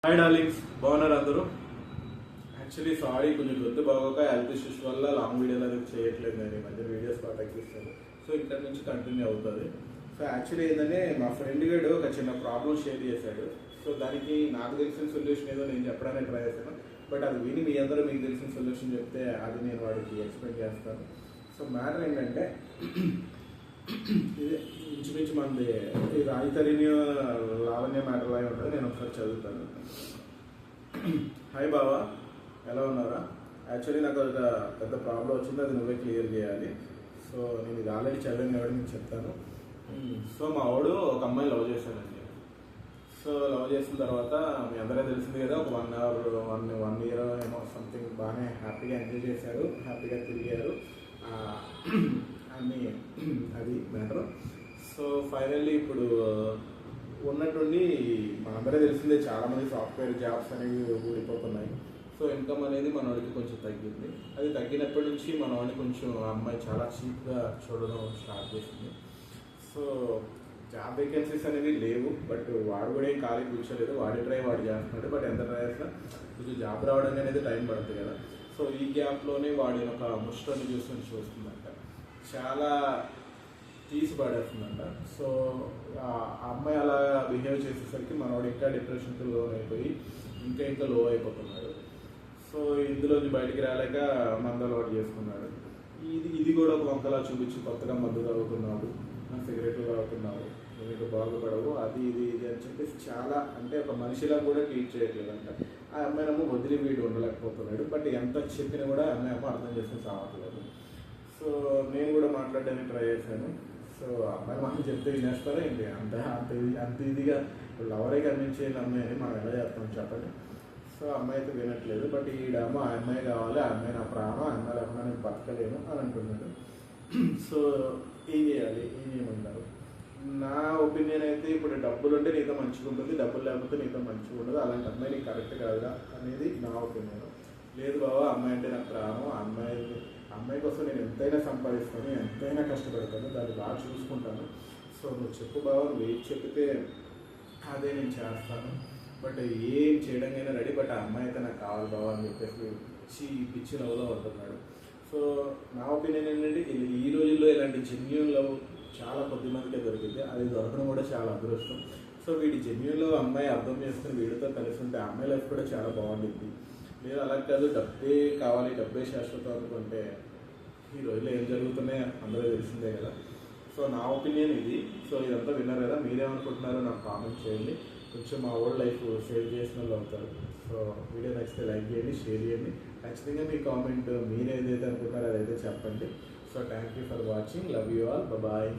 Hi darlings, బాగున్నారు అందరూ. Actually sorry, కొంచెం గొంతు బాగోక హెల్త్ ఇష్యూస్ వల్ల లాంగ్ వీడియోలు అనేది చేయట్లేదు. నేను ఈ మధ్య వీడియోస్ బాగా తగ్గిస్తాను. సో ఇక్కడ నుంచి కంటిన్యూ అవుతుంది. సో యాక్చువల్లీ ఏంటంటే మా ఫ్రెండ్ గడు ఒక చిన్న ప్రాబ్లం షేర్ చేశాడు. సో దానికి నాకు తెలిసిన సొల్యూషన్ ఏదో నేను చెప్పడానికి ట్రై చేశాను. బట్ అది విని మీ అందరూ మీకు తెలిసిన సొల్యూషన్ చెప్తే అది నేను వాడికి ఎక్స్ప్లెయిన్ చేస్తాను. సో మ్యాటర్ ఏంటంటే ఇది ఇంచుమించు మంది ఈ రాయితరిని లావణ్య మ్యాటర్ లాగా ఉంటుంది. నేను ఒకసారి చదువుతాను. హాయ్ బావా, ఎలా ఉన్నారా? యాక్చువల్లీ నాకు ఒక పెద్ద ప్రాబ్లం వచ్చింది, అది నువ్వే క్లియర్ చేయాలి. సో నేను ఇది ఆల్రెడీ చదివాను కాబట్టి మీకు చెప్తాను. సో మా వాడు ఒక అమ్మాయి లవ్ చేశాడండి. సో లవ్ చేసిన తర్వాత మీ అందరూ తెలిసింది కదా, ఒక 1 hour 1 year ఏమో సంథింగ్ బాగానే హ్యాపీగా ఎంజాయ్ చేశారు, హ్యాపీగా తిరిగారు అని అది మ్యాటర్. సో ఫైనల్లీ ఇప్పుడు ఉన్నటువంటి మనందరూ తెలిసిందే, చాలామంది సాఫ్ట్వేర్ జాబ్స్ అనేవి ఊడిపోతున్నాయి. సో ఇన్కమ్ అనేది మనవాడికి కొంచెం తగ్గింది. అది తగ్గినప్పటి నుంచి మనవాడిని కొంచెం అమ్మాయి చాలా చీప్గా చూడడం స్టార్ట్ చేసింది. సో జాబ్ వేకెన్సీస్ అనేవి లేవు, బట్ వాడు కూడా ఏం ఖాళీ కూర్చోలేదు. వాడి వాడు చేస్తున్నాడు. బట్ ఎంత ట్రై చేసినా కొంచెం జాబ్ రావడానికి అనేది టైం పడుతుంది కదా. సో ఈ గ్యాప్లోనే వాడిని ఒక ముష్టని చూస్తుందంట, చాలా తీసి పడేస్తుందంట. సో ఆ అమ్మాయి అలా బిహేవ్ చేసేసరికి మనవాడు ఇంకా డిప్రెషన్కి లోన్ అయిపోయి ఇంకా లో అయిపోతున్నాడు. సో ఇందులోంచి బయటికి రాలేక మందు అలవాటు చేసుకున్నాడు. ఇది కూడా ఒక వంకలా చూపించి కొత్తగా మందు తాగుతున్నాడు, సిగరెట్లు తాగుతున్నాడు, మీకు బాగుపడవు, అది ఇది అని చెప్పేసి చాలా, అంటే ఒక మనిషిలా కూడా ట్రీట్ చేయట్లేదంట. ఆ అమ్మాయినేమో వదిలి వీడు ఉండలేకపోతున్నాడు. బట్ ఎంత చెప్పినా కూడా అమ్మాయి ఏమో అర్థం చేసుకుని సావట్లేదు. సో నేను కూడా మాట్లాడడానికి ట్రై చేశాను. సో అమ్మాయి మనం చెప్తే వినేస్తారా ఏంటి? అంత ఇదిగా లవరే కనిపించేది అమ్మాయి అని మనం ఎలా చేస్తాం చెప్పండి. సో అమ్మాయి అయితే వినట్లేదు. బట్ ఈడేమో ఆ అమ్మాయి కావాలి, ఆ అమ్మాయి నా ప్రాణం, ఆ అమ్మాయి లేకుండా నేను బతకలేను అని అంటున్నాడు. సో ఏం చేయమంటారు? నా ఒపీనియన్ అయితే ఇప్పుడు డబ్బులు ఉంటే నీతో మంచిగా ఉంటుంది, డబ్బులు లేకపోతే నీతో మంచిగా ఉండదు. అలాంటి అమ్మాయి నీకు కరెక్ట్ కాదురా అనేది నా ఒపీనియన్. లేదు బాబా, అమ్మాయి అంటే నాకు ప్రాణం, అమ్మాయి కోసం నేను ఎంతైనా సంపాదిస్తాను, ఎంతైనా కష్టపడతాను, దాన్ని బాగా చూసుకుంటాను. సో నువ్వు చెప్పు బాబా, నువ్వు ఏం చెప్తే అదే నేను చేస్తాను. బట్ ఏం చేయడానికైనా రెడీ, బట్ ఆ అమ్మాయి అయితే నాకు కావాలి బాబా అని చెప్పేసి పిచ్చి లవ్లో ఉంటున్నాడు. సో నా ఒపీనియన్ ఏంటంటే ఈ రోజుల్లో ఇలాంటి జెన్యూన్ లవ్ చాలా కొద్ది మందికే దొరికింది. అది దొరకడం కూడా చాలా అదృష్టం. సో వీడి జెన్యూన్ లవ్ అమ్మాయి అర్థం చేసుకుని వీడితో కలిసి ఉంటే అమ్మాయి లైఫ్ కూడా చాలా బాగుంటుంది. లేదు అలా కాదు, డబ్బే కావాలి, డబ్బే శాశ్వతం అనుకుంటే ఈ రోజుల్లో ఏం జరుగుతున్నాయో అందరూ తెలిసిందే కదా. సో నా ఒపీనియన్ ఇది. సో ఇదంతా విన్నారు కదా, మీరేమనుకుంటున్నారో నాకు కామెంట్ చేయండి. కొంచెం మా ఓల్డ్ లైఫ్ సేవ్ చేసిన వాళ్ళు అవుతారు. సో వీడియో నచ్చితే లైక్ చేయండి, షేర్ చేయండి. ఖచ్చితంగా మీ కామెంట్ మీరు ఏదైతే అనుకుంటారో అదైతే చెప్పండి. So thank you for watching. Love you all. Bye.